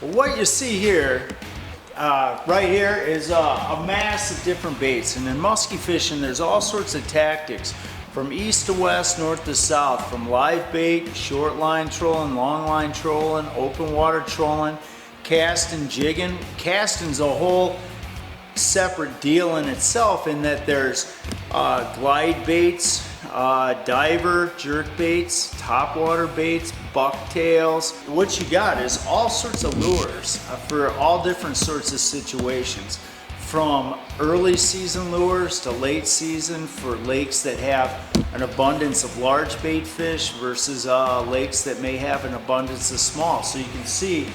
What you see here, right here, is a mass of different baits. And in musky fishing, there's all sorts of tactics from east to west, north to south, from live bait, short line trolling, long line trolling, open water trolling, casting, jigging. Casting's a whole separate deal in itself in that there's glide baits, diver, jerk baits, topwater baits, bucktails. What you got is all sorts of lures for all different sorts of situations, from early season lures to late season for lakes that have an abundance of large bait fish versus lakes that may have an abundance of small. So you can see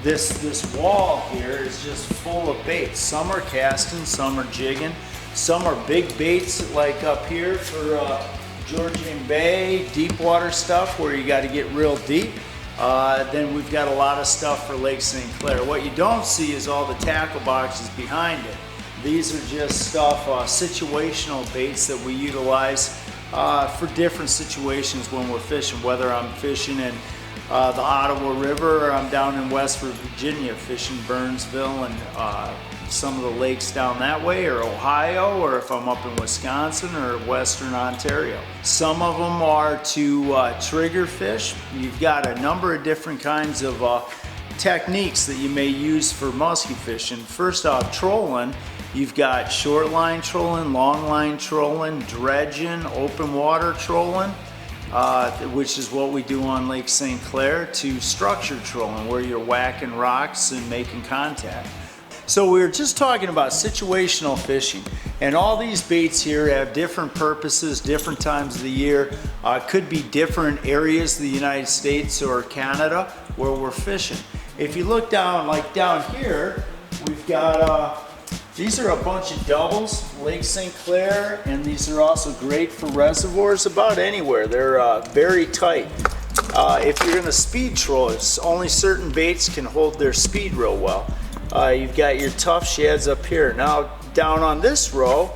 this wall here is just full of baits. Some are casting, some are jigging, some are big baits like up here for Georgian Bay, deep water stuff where you got to get real deep. Then we've got a lot of stuff for Lake St. Clair. What you don't see is all the tackle boxes behind it. These are just stuff, situational baits that we utilize for different situations when we're fishing, whether I'm fishing in the Ottawa River or I'm down in West Virginia fishing Burnsville and some of the lakes down that way, or Ohio, or if I'm up in Wisconsin or Western Ontario. Some of them are to trigger fish. You've got a number of different kinds of techniques that you may use for musky fishing. First off, trolling. You've got short line trolling, long line trolling, dredging, open water trolling, which is what we do on Lake St. Clair, to structure trolling, where you're whacking rocks and making contact. So we were just talking about situational fishing, and all these baits here have different purposes, different times of the year. Could be different areas of the United States or Canada where we're fishing. If you look down, like down here, we've got these are a bunch of doubles, Lake St. Clair, and these are also great for reservoirs about anywhere. They're very tight. If you're going to speed troll, it's only certain baits can hold their speed real well. You've got your tough shads up here. Now down on this row,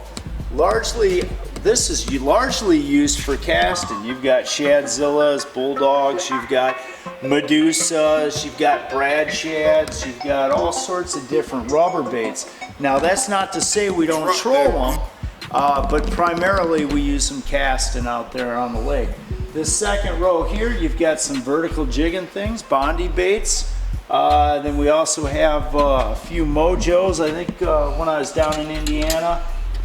this is largely used for casting. You've got shadzillas, bulldogs, you've got medusas, you've got brad shads, you've got all sorts of different rubber baits. Now that's not to say we don't troll them, but primarily we use them casting out there on the lake. This second row here, you've got some vertical jigging things, Bondi baits. Then we also have a few mojos. I think when I was down in Indiana,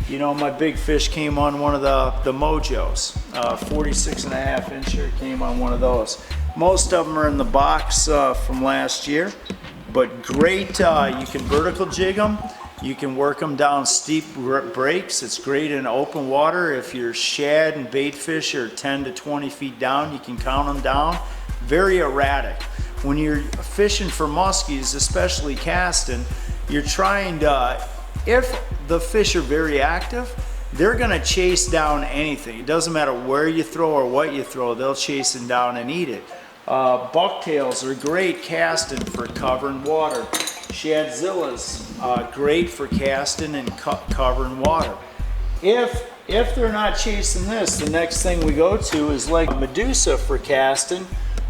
you know, my big fish came on one of the mojos. 46.5 incher came on one of those. Most of them are in the box from last year, but great. You can vertical jig them. You can work them down steep breaks. It's great in open water. If your shad and bait fish are 10 to 20 feet down, you can count them down. Very erratic. When you're fishing for muskies, especially casting, you're trying to, if the fish are very active, they're gonna chase down anything. It doesn't matter where you throw or what you throw, they'll chase them down and eat it. Bucktails are great casting for covering water. Shadzillas, great for casting and covering water. If they're not chasing this, the next thing we go to is like Medusa for casting,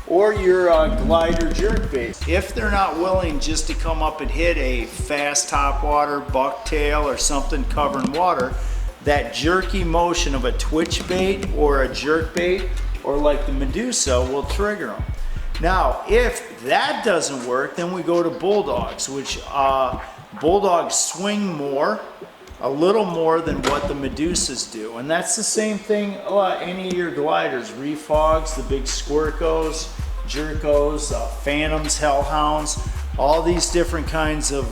or your glider jerk bait. If they're not willing just to come up and hit a fast topwater, bucktail, or something covering water, that jerky motion of a twitch bait or a jerk bait, or like the Medusa, will trigger them. Now, if that doesn't work, then we go to bulldogs, which bulldogs swing more, a little more than what the Medusas do. And that's the same thing, any of your gliders, reef hogs, the big squircos, jerkos, phantoms, hellhounds, all these different kinds of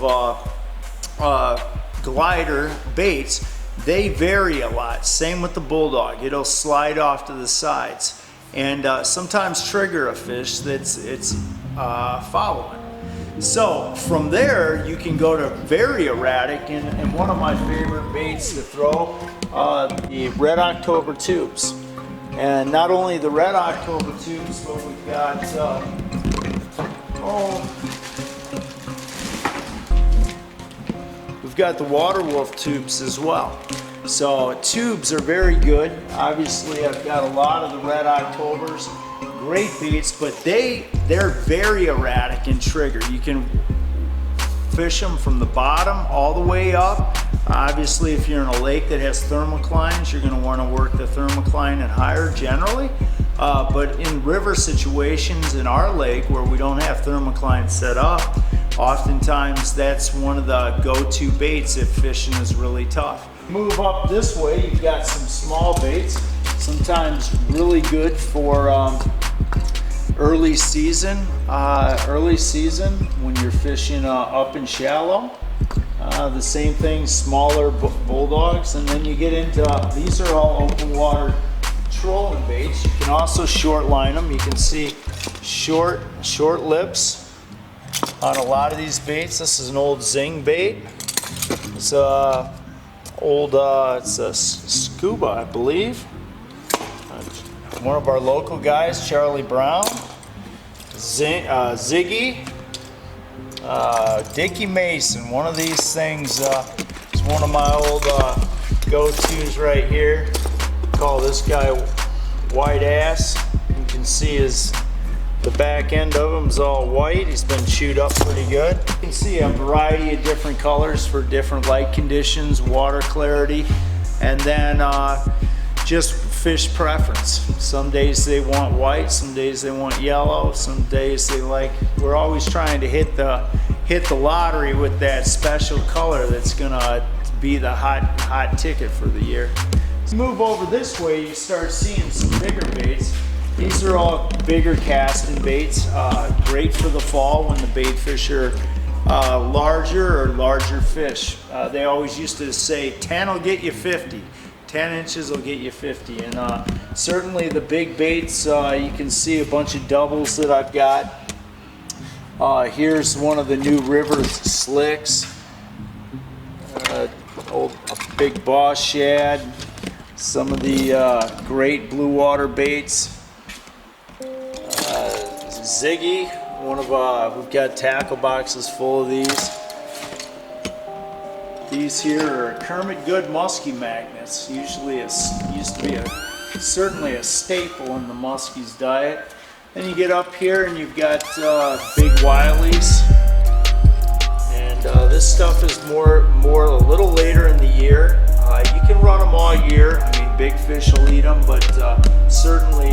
glider baits, they vary a lot. Same with the bulldog, it'll slide off to the sides and sometimes trigger a fish that's following. So from there, you can go to very erratic, and one of my favorite baits to throw, the Red October tubes. And not only the Red October tubes, but we've got, we've got the Water Wolf tubes as well. So tubes are very good. Obviously, I've got a lot of the Red Octobers. great baits, but they're very erratic in trigger. You can fish them from the bottom all the way up. Obviously, if you're in a lake that has thermoclines, you're going to want to work the thermocline and higher generally. But in river situations in our lake where we don't have thermoclines set up, oftentimes that's one of the go-to baits if fishing is really tough. Move up this way, you've got some small baits, sometimes really good for early season when you're fishing up and shallow. The same thing, smaller bulldogs, and then you get into these are all open water trolling baits. You can also short line them. You can see short lips on a lot of these baits. This is an old zing bait. It's it's a scuba, I believe. One of our local guys, Charlie Brown, Ziggy, Dickie Mason. One of these things is one of my old go-tos right here. Call this guy White Ass. You can see the back end of him is all white. He's been chewed up pretty good. You can see a variety of different colors for different light conditions, water clarity, and then just fish preference. Some days they want white, some days they want yellow, some days they like. We're always trying to hit the lottery with that special color that's gonna be the hot ticket for the year. Move over this way, you start seeing some bigger baits. These are all bigger casting baits, great for the fall when the bait fish are larger fish. They always used to say 10 will get you 50, 10 inches will get you 50, and certainly the big baits, you can see a bunch of doubles that I've got. Here's one of the new river slicks, a big boss shad. Some of the great blue water baits. Ziggy, we've got tackle boxes full of these. These here are Kermit Good Musky magnets. Usually used to be certainly a staple in the muskie's diet. Then you get up here and you've got big Wileys. And this stuff is more a little later in the year. You can run them all year. I mean, big fish will eat them, but certainly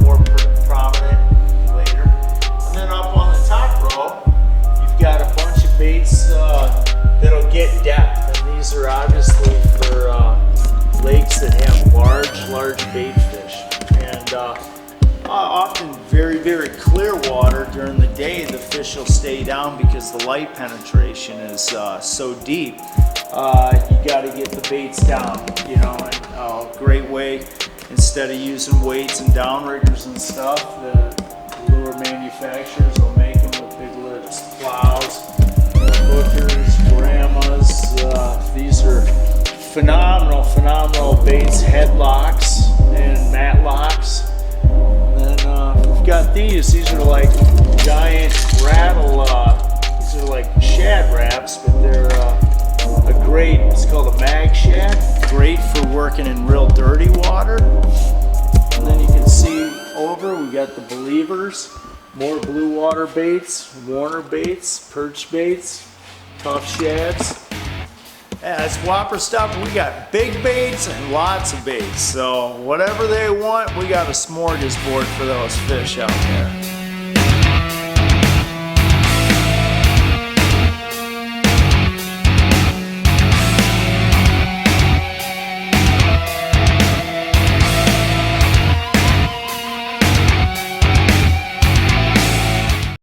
more prominent later. And then up on the top row, you've got a bunch of baits that'll get depth. And these are obviously for lakes that have large bait fish. And often very clear water during the day, the fish will stay down because the light penetration is so deep. You got to get the baits down, you know, and a great way, instead of using weights and downriggers and stuff, the lure manufacturers will make them with big lips, plows, hookers, grandmas. These are phenomenal baits, headlocks and matlocks. And then we've got these are like giant rattle, these are like shad wraps, but they're it's called a mag shad, great for working in real dirty water. And then you can see over, we got the Believers, more blue water baits, Warner baits, perch baits, tough shads. Yeah, it's Whopper stuff. We got big baits and lots of baits. So whatever they want, we got a smorgasbord for those fish out there.